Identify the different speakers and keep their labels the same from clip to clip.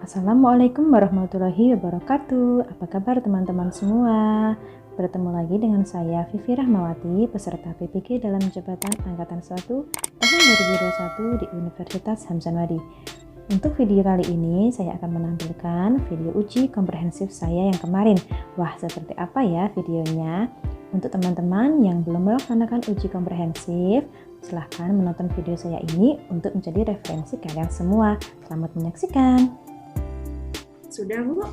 Speaker 1: Assalamualaikum warahmatullahi wabarakatuh. Apa kabar teman-teman semua? Bertemu lagi dengan saya Vivi Rahmawati, peserta PPG dalam jabatan Angkatan 1 tahun 2021 di Universitas Hamzanwadi. Untuk video kali ini saya akan menampilkan video uji komprehensif saya yang kemarin. Wah, seperti apa ya videonya? Untuk teman-teman yang belum melaksanakan uji komprehensif, silahkan menonton video saya ini untuk menjadi referensi kalian semua. Selamat menyaksikan.
Speaker 2: Sudah, Bu?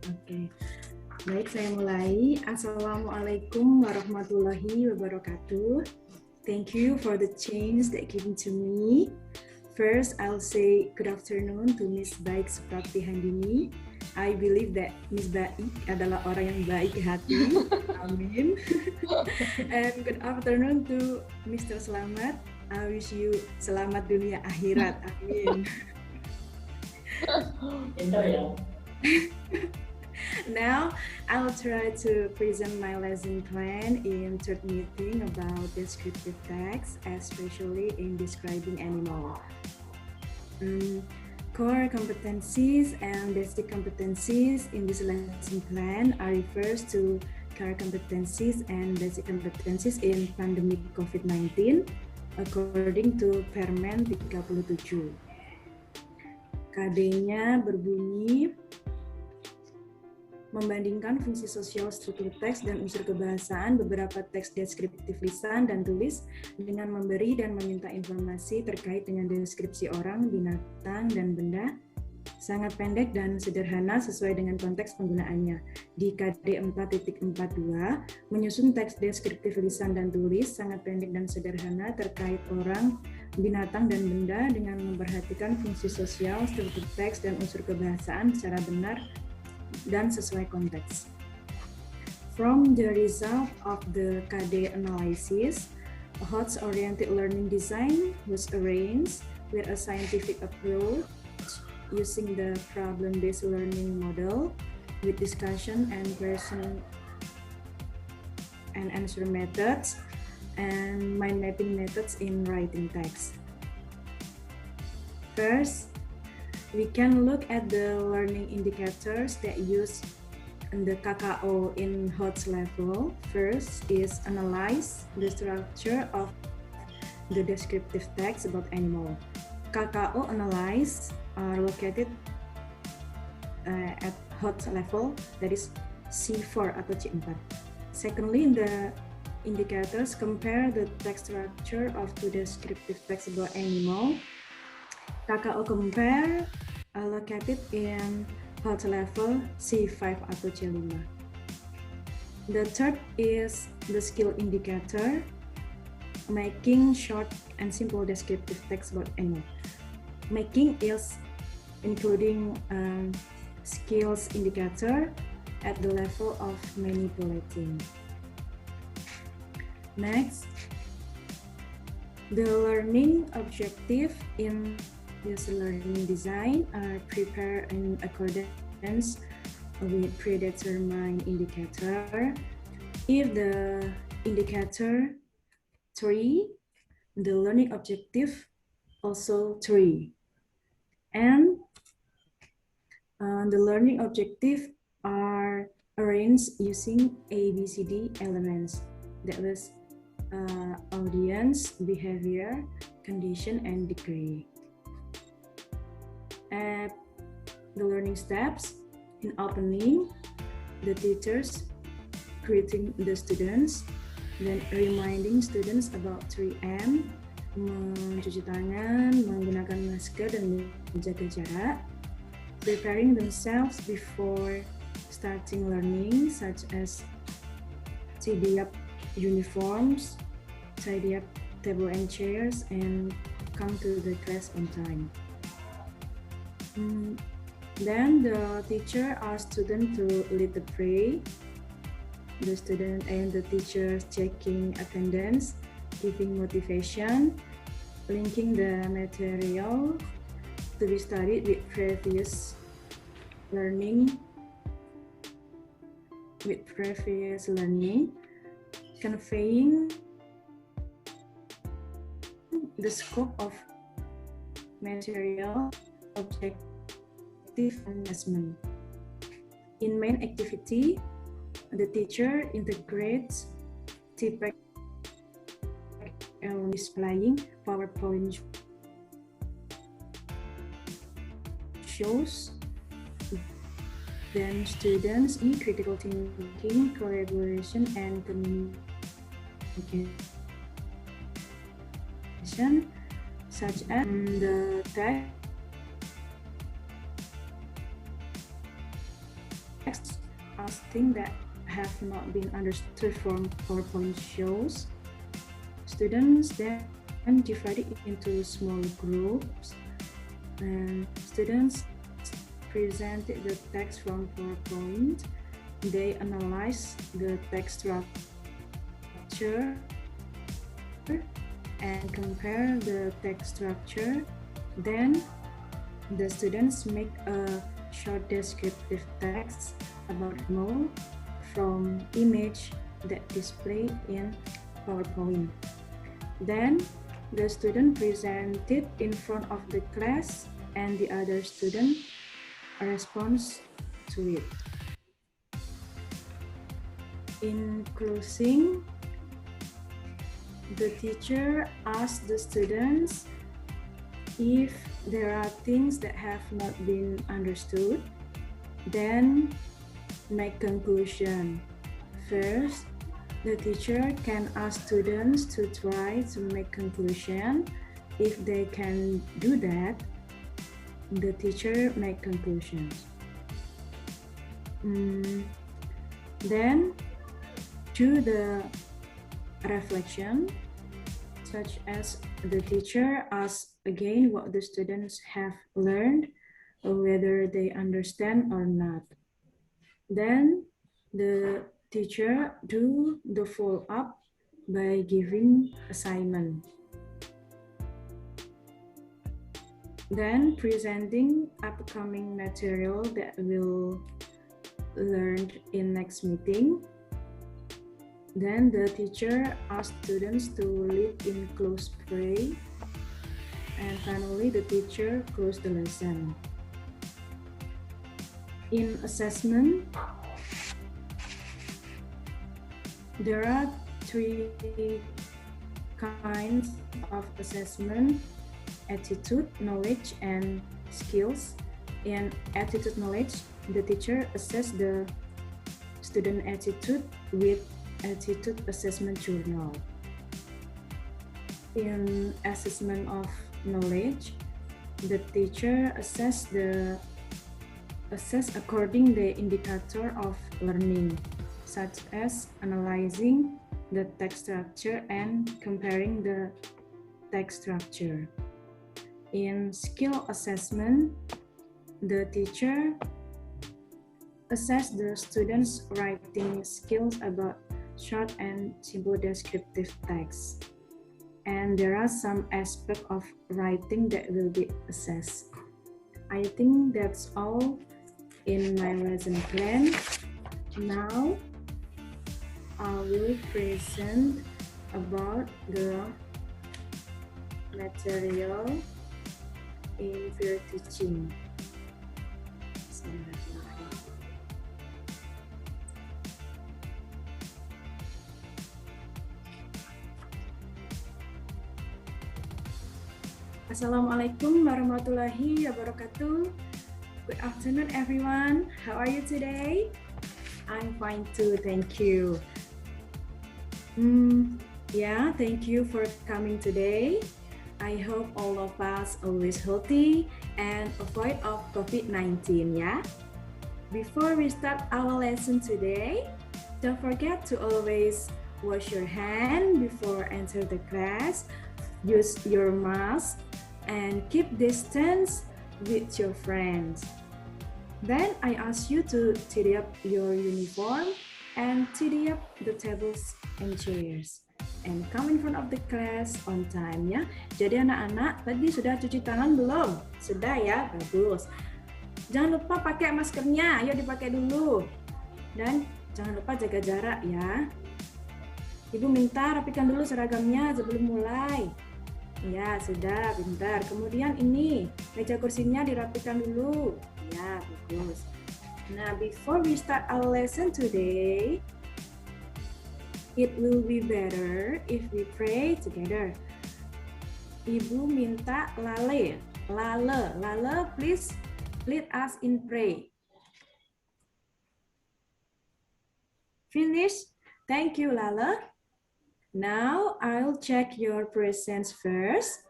Speaker 2: Oke. Baik, saya mulai. Assalamualaikum warahmatullahi wabarakatuh. Thank you for the chance that given to me. First, I'll say good afternoon to Miss Baik Suprapti Handini. I believe that Miss Baik adalah orang yang baik hati. Amin. And good afternoon to Mr. Selamat. I wish you selamat dunia akhirat. Amin. Now, I'll try to present my lesson plan in third meeting about descriptive text, especially in describing animal. Core competencies and basic competencies in this lesson plan are refers to core competencies and basic competencies in pandemic COVID-19 according to Permen 37. KD-nya berbunyi membandingkan fungsi sosial struktur teks dan unsur kebahasaan beberapa teks deskriptif lisan dan tulis dengan memberi dan meminta informasi terkait dengan deskripsi orang, binatang, dan benda sangat pendek dan sederhana sesuai dengan konteks penggunaannya. Di KD 4.42, menyusun teks deskriptif lisan dan tulis sangat pendek dan sederhana terkait orang, binatang, dan benda dengan memperhatikan fungsi sosial, struktur teks, dan unsur kebahasaan secara benar dan sesuai konteks. From the result of the KD analysis, a HOTS-oriented learning design was arranged with a scientific approach using the problem-based learning model with discussion and question and answer methods and mind mapping methods in writing text. First, we can look at the learning indicators that use the KKO in HOTS level. First is analyze the structure of the descriptive text about animal. KKO analyze are located at HOTS level, that is C4 atau C4. Secondly, the indicators compare the text structure of two descriptive text about animal. KKO compare located in HOTS level C5 atau C5. The third is the skill indicator, making short and simple descriptive text about animal. Making is including skills indicator at the level of manipulating. Next, the learning objective in this learning design are prepared in accordance with predetermined indicator. If the indicator 3, the learning objective also 3. And the learning objective are arranged using ABCD elements. That was audience, behavior, condition, and degree. At the learning steps, in opening, the teachers greeting the students, then reminding students about 3M, mencuci tangan, menggunakan masker, dan menjaga jarak. Preparing themselves before starting learning, such as tidy up uniforms, tidy up table and chairs, and come to the class on time. Then the teacher asks students to lead the prayer. The student and the teacher checking attendance, giving motivation, linking the material to be studied with previous learning, conveying the scope of material objective assessment. In main activity, the teacher integrates TPEC displaying PowerPoint shows. Then students need critical thinking, collaboration, and communication, such as the text as things that have not been understood from PowerPoint shows. Students then divided into small groups, and students presented the text from PowerPoint. They analyze the text structure and compare the text structure. Then the students make a short descriptive text about more from image that displayed in PowerPoint. Then the student presented in front of the class and the other student responds to it. In closing, the teacher asks the students if there are things that have not been understood, then make conclusion. First, the teacher can ask students to try to make conclusion. If they can do that, the teacher make conclusions. Then do the reflection, such as the teacher asks again what the students have learned, or whether they understand or not. Then the teacher do the follow-up by giving assignment. Then presenting upcoming material that we'll learn in next meeting. Then the teacher asks students to lead in close prayer. And finally, the teacher close the lesson. In assessment, there are 3 kinds of assessment: attitude, knowledge, and skills. In attitude knowledge, the teacher assesses the student attitude with attitude assessment journal. In assessment of knowledge, the teacher assess according the indicator of learning, such as analyzing the text structure and comparing the text structure. In skill assessment, the teacher assess the students' writing skills about short and simple descriptive text. And there are some aspects of writing that will be assessed. I think that's all in my lesson plan. Now, I will present about the material in peer teaching. Assalamualaikum warahmatullahi wabarakatuh. Good afternoon, everyone. How are you today? I'm fine too, thank you. Thank you for coming today. I hope all of us always healthy and avoid of COVID-19, yeah? Before we start our lesson today, don't forget to always wash your hand before enter the class, use your mask, and keep distance with your friends. Then I ask you to tidy up your uniform and tidy up the tables and chairs. And come in front of the class on time ya. Jadi anak-anak tadi sudah cuci tangan belum? Sudah ya, bagus. Jangan lupa pakai maskernya, ayo dipakai dulu. Dan jangan lupa jaga jarak ya. Ibu minta rapikan dulu seragamnya sebelum mulai. Ya, sudah, bentar. Kemudian ini Meja kursinya dirapikan dulu. Ya, bagus. Nah, before we start our lesson today, it will be better if we pray together. Ibu minta Lale, please lead us in pray. Finish. Thank you, Lale. Now I'll check your presence first.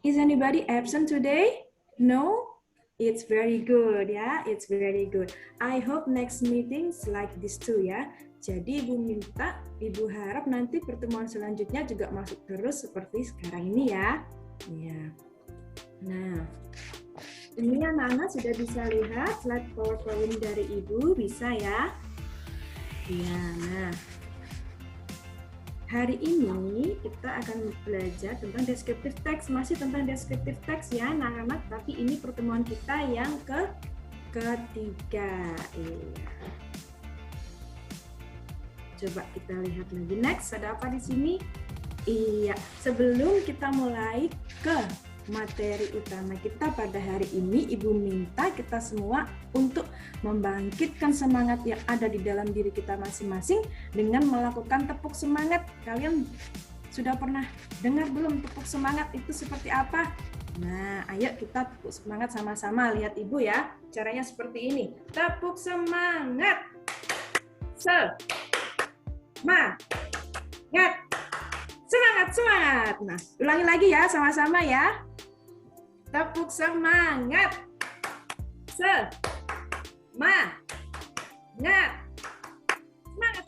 Speaker 2: Is anybody absent today? No? It's very good ya, it's very good. I hope next meetings like this too ya. Jadi Ibu harap nanti pertemuan selanjutnya juga masuk terus seperti sekarang ini ya. Ya. Nah, ini anak-anak sudah bisa lihat slide PowerPoint dari Ibu, bisa ya? Ya, nah. Hari ini kita akan belajar tentang descriptive text, masih tentang descriptive text ya anak-anak, tapi ini pertemuan kita yang ketiga. Coba kita lihat lagi, next ada apa di sini? Iya, sebelum kita mulai ke materi utama kita pada hari ini, Ibu minta kita semua untuk membangkitkan semangat yang ada di dalam diri kita masing-masing dengan melakukan tepuk semangat. Kalian sudah pernah dengar belum tepuk semangat itu seperti apa? Nah, ayo kita tepuk semangat sama-sama. Lihat Ibu ya, caranya seperti ini. Tepuk semangat. Semangat. Semangat. Nah, ulangi lagi ya sama-sama ya. Tepuk semangat.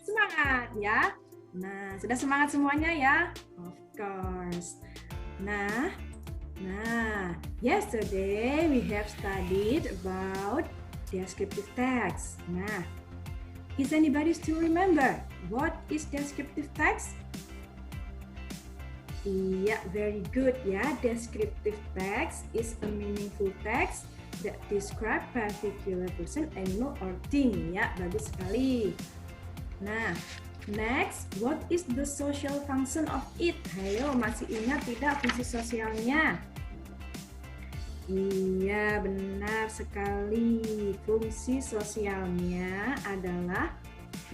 Speaker 2: Semangat ya. Nah, sudah semangat semuanya ya? Of course. Nah, yesterday we have studied about descriptive text. Nah, is anybody still remember what is descriptive text? Iya, very good ya. Descriptive text is a meaningful text that describe particular person, animal, or thing. Ya, bagus sekali. Nah, next, what is the social function of it? Ayo, masih ingat tidak fungsi sosialnya? Iya, benar sekali. Fungsi sosialnya adalah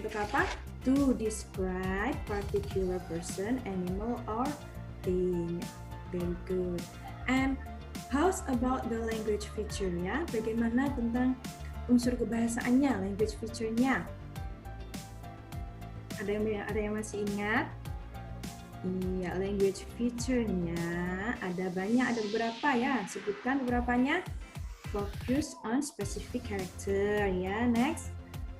Speaker 2: untuk apa? To describe particular person, animal, or thing. Very good. And how's about the language feature ya? Bagaimana tentang unsur kebahasaannya, language feature-nya? Ada yang masih ingat? Iya, language feature-nya ada banyak, ada beberapa ya. Sebutkan beberapanya. Focus on specific character ya. Next,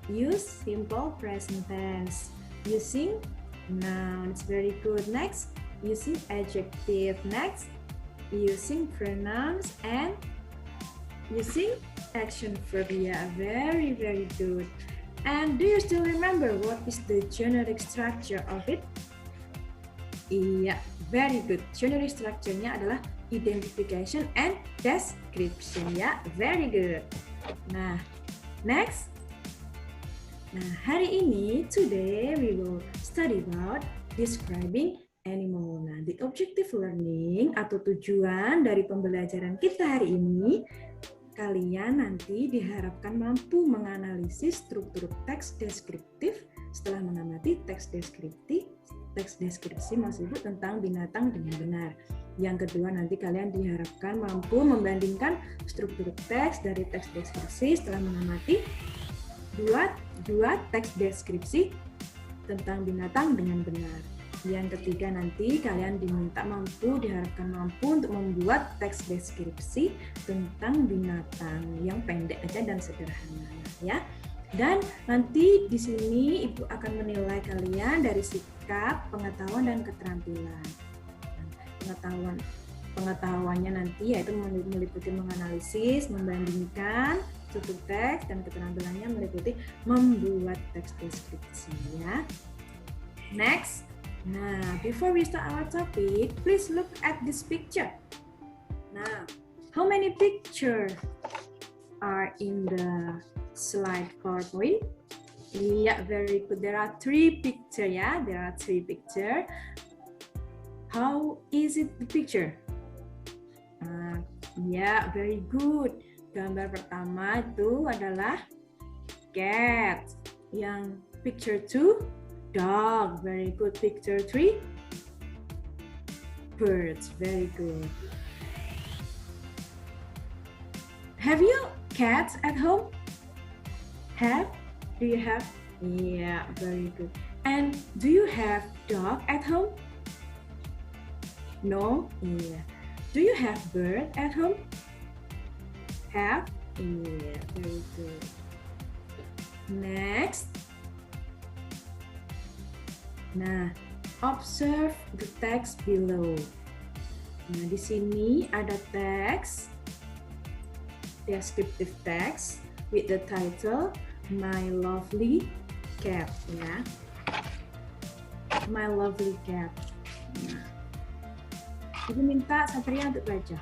Speaker 2: use simple present tense. Using nouns, very good. Next, using adjective. Next, using pronouns and using action verb. Yeah, very good. And do you still remember what is the generic structure of it? Iya, very good. Generic structure-nya adalah identification and description. Ya, very good. Nah, next. Nah, hari ini, today we will study about describing animal. Nah, the objective learning atau tujuan dari pembelajaran kita hari ini, kalian nanti diharapkan mampu menganalisis struktur teks deskriptif setelah mengamati teks deskripsi maksudnya tentang binatang dengan benar. Yang kedua, nanti kalian diharapkan mampu membandingkan struktur teks dari teks deskripsi setelah mengamati dua teks deskripsi tentang binatang dengan benar. Yang ketiga, nanti kalian diharapkan mampu untuk membuat teks deskripsi tentang binatang yang pendek aja dan sederhana ya. Dan nanti di sini Ibu akan menilai kalian dari sikap, pengetahuan, dan keterampilan. Pengetahuannya nanti yaitu meliputi menganalisis, membandingkan struktur teks, dan keterampilannya meliputi membuat teks deskripsi ya. Next. Nah, before we start our topic, please look at this picture. Now, how many pictures are in the slide PowerPoint? Yeah, very good. There are 3 pictures. Yeah, there are 3 pictures. How is it the picture? Ya, very good. Gambar pertama itu adalah cat. Yang picture 2, dog. Very good. Picture 3, birds. Very good. Have you cats at home? Have? Do you have? Yeah, very good. And do you have dog at home? No? Yeah. Do you have bird at home? Have? Yeah, very good. Next. Nah, observe the text below. Nah, di sini ada teks, descriptive text with the title My Lovely Cat, ya. My Lovely Cat. Nah, Ibu minta Satria untuk baca.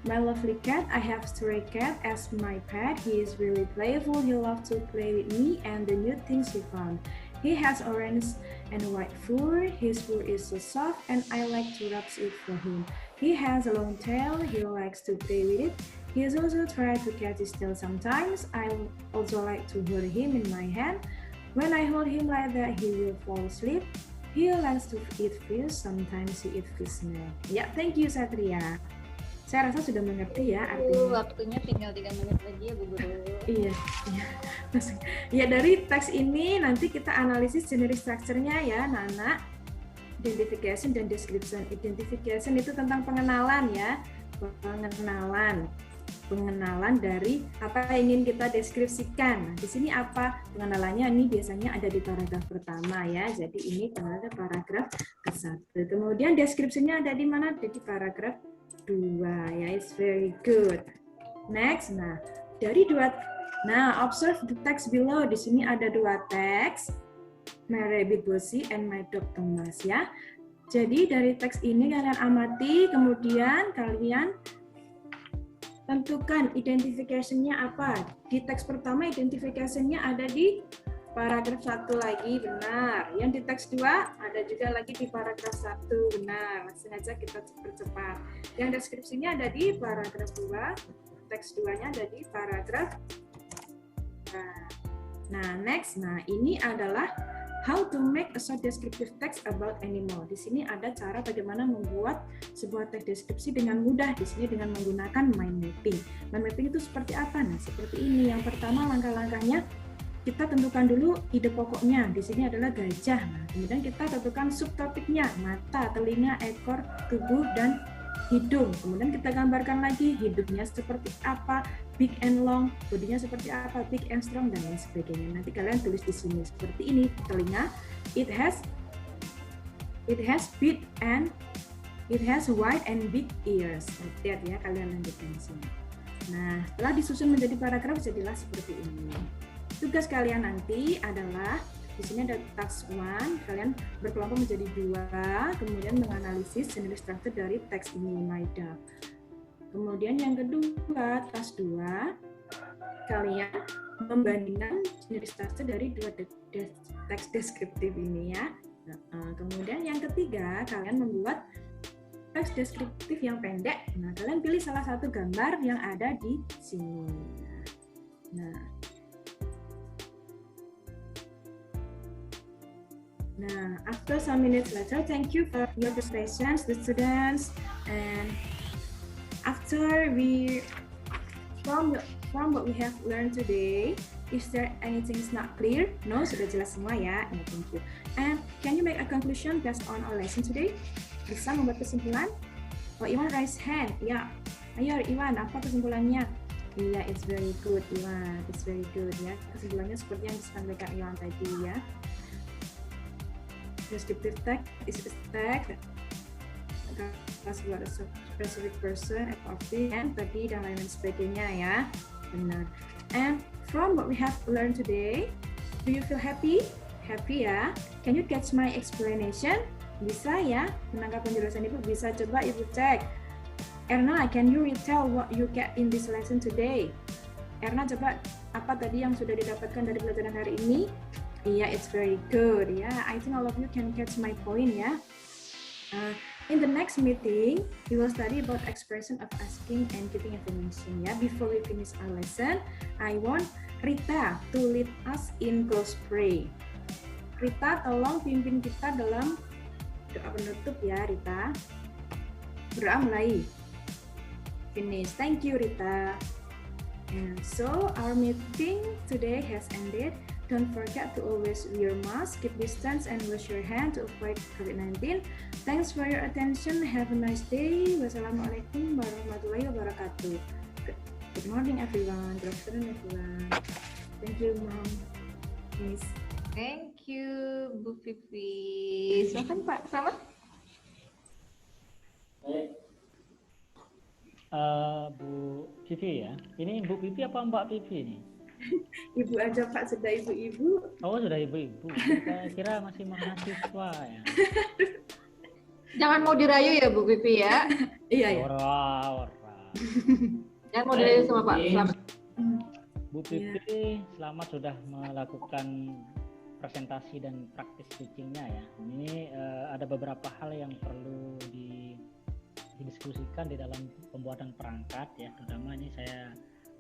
Speaker 2: My lovely cat, I have stray cat as my pet. He is really playful. He loves to play with me and the new things he found. He has orange and white fur. His fur is so soft and I like to rub it for him. He has a long tail. He likes to play with it. He has also tried to catch his tail sometimes. I also like to hold him in my hand. When I hold him like that, he will fall asleep. He likes to eat fish. Sometimes he eats fish snack. Ya, thank you Satria. Saya rasa sudah mengerti ya artinya.
Speaker 3: Waktunya tinggal 3 menit lagi ya Bu Guru.
Speaker 2: Iya. Ya, dari teks ini nanti kita analisis general structure-nya ya, Nana. Identification dan description. Identification itu tentang pengenalan ya. Pengenalan dari apa yang ingin kita deskripsikan. Nah, di sini apa pengenalannya? Ini biasanya ada di paragraf pertama ya. Jadi ini ada paragraf ke-1. Kemudian deskripsinya ada di mana? Ada di paragraf 2 ya. It's very good. Next, observe the text below. Di sini ada 2 teks. My rabbit Bossy and my dog Thomas ya. Jadi dari teks ini kalian amati, kemudian kalian tentukan identification-nya apa. Di teks pertama identification-nya ada di paragraf 1 lagi, benar. Yang di teks 2 ada juga lagi di paragraf 1, benar. Langsung aja kita percepat. Yang deskripsinya ada di paragraf 2, teks 2-nya ada di paragraf. Nah, next. Nah, ini adalah how to make a short descriptive text about animal. Di sini ada cara bagaimana membuat sebuah teks deskripsi dengan mudah. Di sini dengan menggunakan mind mapping. Mind mapping itu seperti apa? Nah, seperti ini. Yang pertama langkah-langkahnya kita tentukan dulu ide pokoknya. Di sini adalah gajah. Nah, kemudian kita tentukan subtopiknya, mata, telinga, ekor, tubuh, dan hidung. Kemudian kita gambarkan lagi hidungnya seperti apa, big and long, bodinya seperti apa, big and strong, dan lain sebagainya. Nanti kalian tulis di sini seperti ini. Telinga, it has big and it has wide and big ears. Lihat ya, kalian lanjutkan di sini. Nah, setelah disusun menjadi paragraf jadilah seperti ini. Tugas kalian nanti adalah di sini ada task 1, kalian berkelompok menjadi 2, kemudian menganalisis general structure dari teks ini, my dog. Kemudian yang kedua, task 2, kalian membandingkan general structure dari 2 teks deskriptif ini ya. Kemudian yang ketiga, kalian membuat teks deskriptif yang pendek. Nah, kalian pilih salah satu gambar yang ada di sini. Nah, after some minutes later, thank you for your patience, the students. And after from what we have learned today, is there anything is not clear? No, sudah jelas semua ya. Yeah, thank you. And can you make a conclusion based on our lesson today? Bisa membuat kesimpulan? Oh, Iwan raise hand. Ya, ayo Iwan, apa kesimpulannya? Iya, it's very good, Iwan. It's very good ya. Kesimpulannya seperti yang disampaikan Iwan tadi ya. Descriptive text is a text that about a specific person, activity, and tadi dan lain sebagainya ya. Benar. And from what we have learned today, do you feel happy? Happy ya? Can you catch my explanation? Bisa ya? Menangkap penjelasan Ibu bisa, coba Ibu cek. Erna, can you retell what you get in this lesson today? Erna, coba apa tadi yang sudah didapatkan dari pelajaran hari ini? Iya, it's very good. Yeah, I think all of you can catch my point ya. In the next meeting, we will study about expression of asking and giving information. Ya, before we finish our lesson, I want Rita to lead us in close pray. Rita, tolong pimpin kita dalam doa penutup ya, Rita. Doa mulai. Finish. Thank you, Rita. And so our meeting today has ended. Don't forget to always wear mask, keep distance, and wash your hand to avoid COVID-19. Thanks for your attention. Have a nice day. Wassalamualaikum warahmatullahi wabarakatuh. Good morning, everyone. Good afternoon, everyone. Thank you, Mom. Miss.
Speaker 3: Thank you, Bu Vivi. Silakan Pak Selamat.
Speaker 4: Bu Vivi ya. Ini Bu Vivi apa Mbak Vivi nih?
Speaker 2: Ibu aja Pak, sudah ibu-ibu.
Speaker 4: Oh sudah ibu-ibu. Saya kira masih mahasiswa ya.
Speaker 3: Jangan mau dirayu ya Bu Vivi ya.
Speaker 2: Iya ya.
Speaker 4: Ora.
Speaker 3: Jangan mau dirayu sama Pak Selamat.
Speaker 4: Bu Vivi selamat sudah melakukan presentasi dan praktis teachingnya ya. Ini ada beberapa hal yang perlu didiskusikan di dalam pembuatan perangkat ya. Terutama ini saya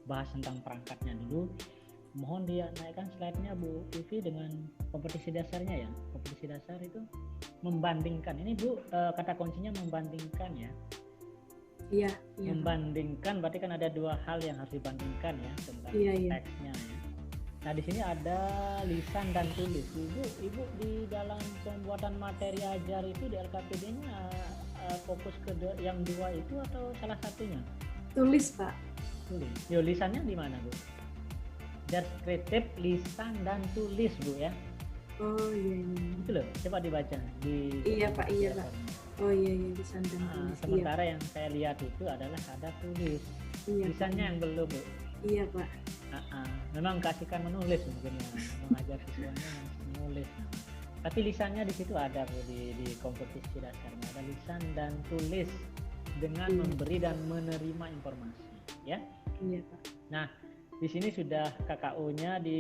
Speaker 4: bahas tentang perangkatnya dulu. Mohon dia naikkan slide-nya Bu Vivi dengan kompetisi dasarnya ya. Kompetisi dasar itu membandingkan. Ini Bu kata kuncinya membandingkan ya.
Speaker 2: Iya.
Speaker 4: Membandingkan berarti kan ada dua hal yang harus dibandingkan ya tentang teksnya ya. Nah di sini ada lisan dan tulis. Ibu di dalam pembuatan materi ajar itu di LKPD-nya fokus ke yang dua itu atau salah satunya?
Speaker 2: Tulis Pak.
Speaker 4: Tulis. Yo lisannya di mana Bu? Deskriptif, lisan dan tulis Bu ya.
Speaker 2: Oh iya.
Speaker 4: Itu loh, coba dibaca di.
Speaker 2: Iya Pak, iya Pak. Oh iya lisan dan tulis.
Speaker 4: Sementara yang saya lihat itu adalah ada tulis.
Speaker 2: Iya,
Speaker 4: lisannya
Speaker 2: Pak.
Speaker 4: yang belum Bu.
Speaker 2: Iya Pak.
Speaker 4: Memang kasihkan menulis mungkin ya, mengajar siswanya menulis. Tapi lisannya di situ ada Bu di kompetisi dasarnya ada lisan dan tulis dengan memberi dan menerima informasi ya.
Speaker 2: Iya Pak.
Speaker 4: Nah di sini sudah KKU-nya di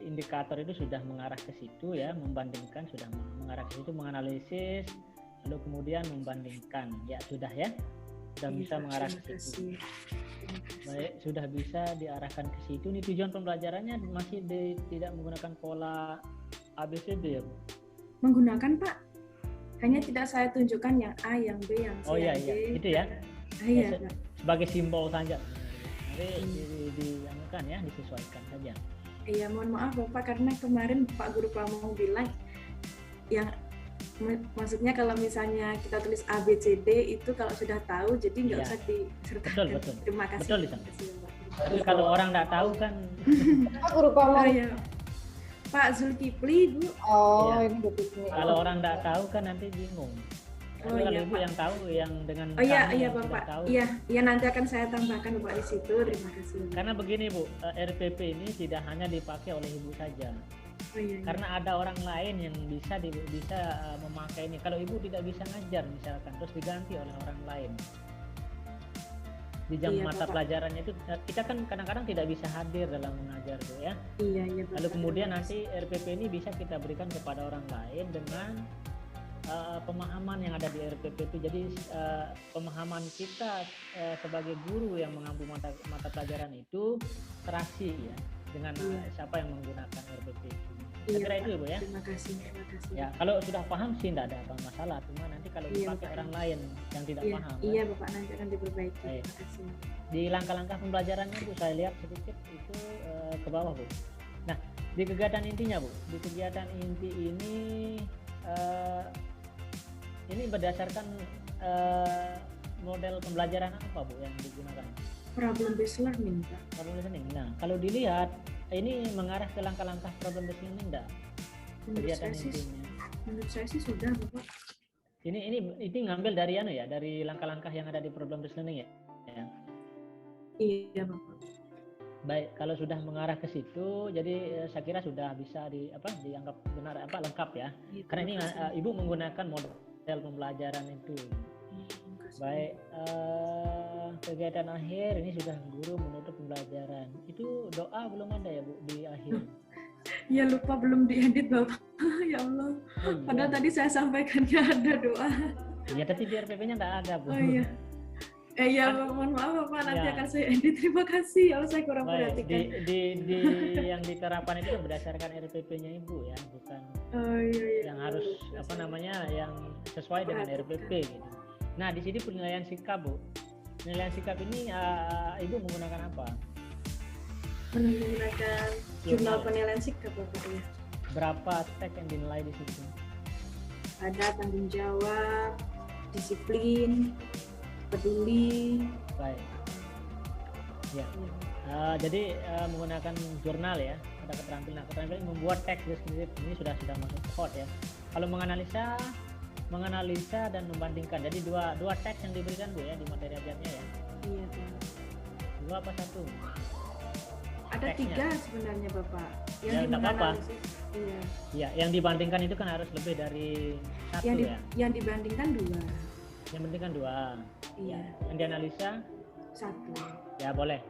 Speaker 4: indikator itu sudah mengarah ke situ ya, membandingkan sudah mengarah ke situ, menganalisis lalu kemudian membandingkan ya sudah ya. Sudah bisa mengarah ke situ. Baik, sudah bisa diarahkan ke situ. Ini tujuan pembelajarannya masih tidak menggunakan pola ABCD ya Bu?
Speaker 2: Menggunakan Pak. Hanya tidak saya tunjukkan yang A, yang B, yang C,
Speaker 4: yang D. Itu ya?
Speaker 2: Iya Pak.
Speaker 4: Sebagai simbol saja. Nanti dianukan ya, disesuaikan saja.
Speaker 2: Iya, mohon maaf Bapak karena kemarin Pak Guru Pamong bilang yang maksudnya kalau misalnya kita tulis A, B, C, D itu kalau sudah tahu jadi nggak usah disertakan.
Speaker 4: Betul.
Speaker 2: Terima kasih.
Speaker 4: Betul, Tapi kalau orang nggak tahu kan.
Speaker 3: Pak Guru Pamong.
Speaker 2: Oh, iya. Pak Zulkifli Bu.
Speaker 3: Oh
Speaker 4: ya.
Speaker 3: ini Bu Vivi.
Speaker 4: Kalau orang nggak tahu kan nanti bingung. Tapi kalau
Speaker 2: iya,
Speaker 4: Ibu
Speaker 2: Pak.
Speaker 4: yang tahu yang dengan
Speaker 2: iya Bapak. Iya nanti akan saya tambahkan Bapak di situ. Terima kasih.
Speaker 4: Karena begini Bu, RPP ini tidak hanya dipakai oleh Ibu saja.
Speaker 2: Oh, iya.
Speaker 4: Karena ada orang lain yang bisa memakai ini. Kalau Ibu tidak bisa ngajar misalkan, terus diganti oleh orang lain. Di jam mata
Speaker 2: Bapak.
Speaker 4: pelajarannya itu kita kan kadang-kadang tidak bisa hadir dalam mengajar Bu ya.
Speaker 2: Iya Bapak.
Speaker 4: Lalu kemudian nanti RPP ini bisa kita berikan kepada orang lain dengan pemahaman yang ada di RPP itu. Jadi pemahaman kita sebagai guru yang mengampu mata pelajaran itu terasi ya dengan siapa yang menggunakan RPP itu. Saya kira itu Bu ya.
Speaker 2: Terima kasih.
Speaker 4: Ya, kalau sudah paham sih tidak ada masalah. Cuma nanti kalau dipakai orang lain yang tidak paham.
Speaker 2: Iya Bapak, nanti akan diperbaiki. Terima kasih.
Speaker 4: Di langkah-langkah pembelajarannya Bu, saya lihat sedikit itu ke bawah Bu. Nah, di kegiatan intinya Bu, di kegiatan inti ini berdasarkan model pembelajaran apa Bu yang digunakan?
Speaker 2: Problem based learning Pak.
Speaker 4: Problem based learning. Nah, kalau dilihat ini mengarah ke langkah-langkah problem based learning enggak? Kegiatan intinya.
Speaker 2: Menurut saya sih sudah Bapak.
Speaker 4: Ini ngambil dari dari langkah-langkah yang ada di problem based learning ya.
Speaker 2: Iya Bapak.
Speaker 4: Baik, kalau sudah mengarah ke situ, jadi saya kira sudah bisa dianggap benar lengkap ya.
Speaker 2: Iya,
Speaker 4: karena ini Ibu menggunakan model pembelajaran itu. Baik, kegiatan akhir ini sudah guru menutup pembelajaran. Itu doa belum ada ya Bu di akhir?
Speaker 2: Ya lupa belum diedit Bapak. Ya Allah. Padahal tadi saya sampaikannya ada doa.
Speaker 4: Ya, tapi di RPP-nya nggak ada, Bu.
Speaker 2: Oh iya. Ya, mohon maaf Bapak, nanti
Speaker 4: Ya.
Speaker 2: akan saya edit. Terima kasih, kalau saya kurang
Speaker 4: Baik,
Speaker 2: perhatikan.
Speaker 4: di yang diterapkan itu kan berdasarkan RPP-nya Ibu ya, bukan
Speaker 2: Oh iya.
Speaker 4: yang harus apa namanya yang sesuai dengan RPP gitu. Nah, di sini penilaian sikap, Bu. Penilaian sikap ini Ibu menggunakan apa?
Speaker 2: Menggunakan jurnal penilaian sikap Bapak ya.
Speaker 4: Berapa tag yang dinilai di situ?
Speaker 2: Ada tanggung jawab, disiplin, peduli.
Speaker 4: Baik. Ya. Jadi menggunakan jurnal ya, ada keterampilan membuat teks deskriptif ini sudah masuk code ya. Kalau menganalisa dan membandingkan. Jadi dua teks yang diberikan Bu ya di materi ajarnya ya.
Speaker 2: Iya Pak.
Speaker 4: Dua apa satu?
Speaker 2: Ada
Speaker 4: Teksnya.
Speaker 2: 3 sebenarnya Bapak.
Speaker 4: Ya,
Speaker 2: Yang
Speaker 4: nggak apa-apa.
Speaker 2: dianalisis. Iya.
Speaker 4: Ya, yang dibandingkan itu kan harus lebih dari satu ya.
Speaker 2: Yang dibandingkan 2.
Speaker 4: Yang penting kan 2.
Speaker 2: Iya.
Speaker 4: Yang dianalisa
Speaker 2: 1.
Speaker 4: ya boleh.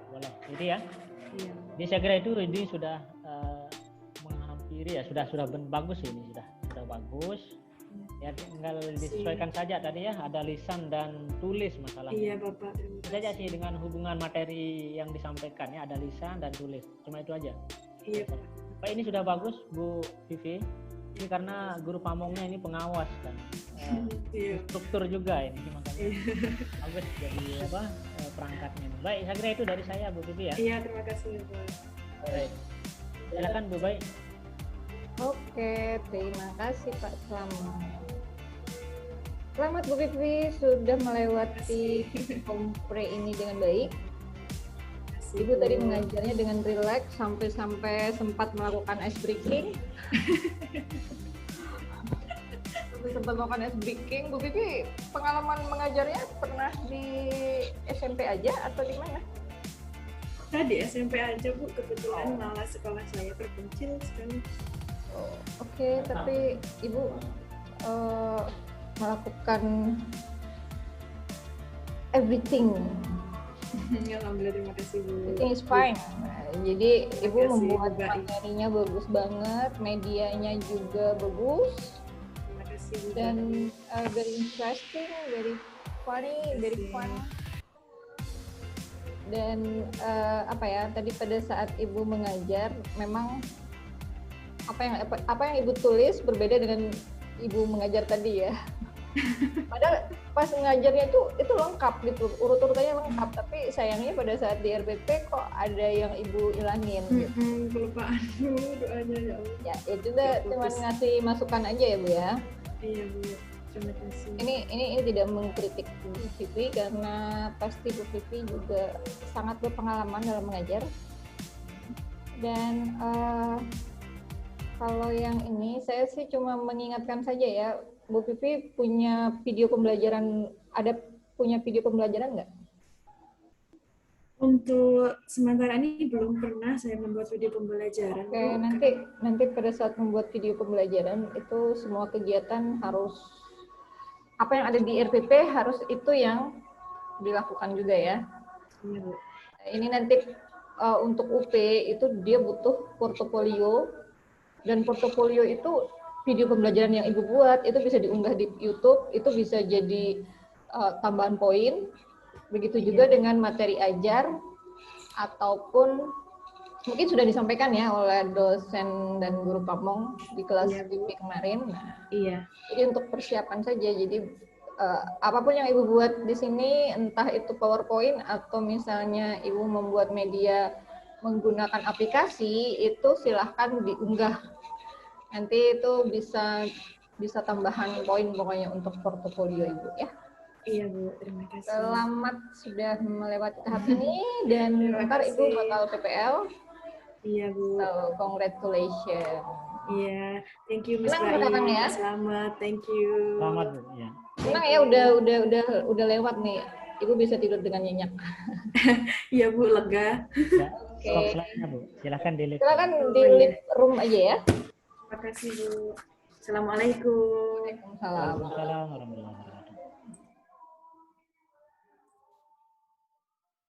Speaker 4: Jadi ya.
Speaker 2: Iya.
Speaker 4: Jadi saya kira itu ini sudah menghampiri ya, sudah bagus ini sudah bagus. Ya tinggal disesuaikan saja tadi ya, ada lisan dan tulis masalahnya.
Speaker 2: Iya Bapak.
Speaker 4: Itu saja sih dengan hubungan materi yang disampaikan ya, ada lisan dan tulis. Cuma itu aja.
Speaker 2: Iya Pak.
Speaker 4: Pak, ini sudah bagus Bu Vivi. Ini karena guru pamongnya ini pengawas kan.
Speaker 2: Iya.
Speaker 4: Struktur juga ini makanya bagus jadi perangkatnya. Baik, saya kira itu dari saya Bu Vivi ya.
Speaker 2: Iya, terima kasih Bapak.
Speaker 4: Baik. Silakan Bu Baik.
Speaker 3: Oke, terima kasih Pak Selamat Bu Vivi sudah melewati kompre ini dengan baik. Ibu tadi mengajarnya dengan rileks sampai sempat melakukan ice breaking. Sempat melakukan ice breaking. Bu Vivi pengalaman mengajarnya pernah di SMP aja atau di mana?
Speaker 2: Tadi SMP aja Bu, kebetulan malah sekolah saya terpencil sekali.
Speaker 3: Oke, tapi Ibu melakukan everything.
Speaker 2: Alhamdulillah, terima kasih Bu.
Speaker 3: Everything is fine. Nah, jadi Ibu
Speaker 2: Terima kasih,
Speaker 3: membuat
Speaker 2: Bu Baik.
Speaker 3: materinya bagus banget, medianya juga bagus,
Speaker 2: Terima kasih Bu.
Speaker 3: dan very interesting, very funny, very fun. Dan apa ya, tadi pada saat Ibu mengajar memang apa yang Ibu tulis berbeda dengan Ibu mengajar tadi ya. Padahal pas mengajarnya itu lengkap gitu, urut-urutannya lengkap, tapi sayangnya pada saat di RPP kok ada yang Ibu ilangin.
Speaker 2: Kelupaan Bu, doanya ya Allah.
Speaker 3: Ya itu udah cuma ngasih masukan aja ya Bu ya.
Speaker 2: Iya Bu, terima kasih.
Speaker 3: Ini tidak mengkritik Bu Vivi karena pasti Bu Vivi juga sangat berpengalaman dalam mengajar. Dan kalau yang ini saya sih cuma mengingatkan saja ya, Bu Vivi punya video pembelajaran nggak?
Speaker 2: Untuk sementara ini belum pernah saya membuat video pembelajaran.
Speaker 3: Oke,
Speaker 2: Bu.
Speaker 3: nanti pada saat membuat video pembelajaran itu semua kegiatan harus apa yang ada di RPP harus itu yang dilakukan juga ya.
Speaker 2: Iya Bu.
Speaker 3: Ini nanti untuk UP itu dia butuh portofolio, dan portofolio itu video pembelajaran yang Ibu buat itu bisa diunggah di YouTube, itu bisa jadi tambahan poin. Begitu juga dengan materi ajar ataupun mungkin sudah disampaikan ya oleh dosen dan guru pamong di kelas VIP kemarin. Nah, jadi untuk persiapan saja. Jadi apapun yang Ibu buat di sini, entah itu PowerPoint atau misalnya Ibu membuat media menggunakan aplikasi, itu silahkan diunggah. Nanti itu bisa tambahan poin pokoknya untuk portofolio Ibu ya.
Speaker 2: Iya Bu, terima kasih.
Speaker 3: Selamat sudah melewati tahap ini dan ntar Ibu bakal PPL.
Speaker 2: Iya Bu.
Speaker 3: So, congratulations.
Speaker 2: Iya, thank you Miss
Speaker 3: Senang
Speaker 2: Baik.
Speaker 3: datang ya.
Speaker 2: Selamat, thank you.
Speaker 4: Selamat Bu. Ya.
Speaker 3: Senang ya udah lewat nih. Ibu bisa tidur dengan nyenyak.
Speaker 2: Iya Bu, lega.
Speaker 4: Ya,
Speaker 3: Oke.
Speaker 4: stop slide-nya Bu. Silakan delete.
Speaker 3: Silakan di leave room aja ya.
Speaker 2: Terima kasih Bu. Assalamualaikum.
Speaker 3: Waalaikumsalam.
Speaker 4: Waalaikumsalam warahmatullahi wabarakatuh.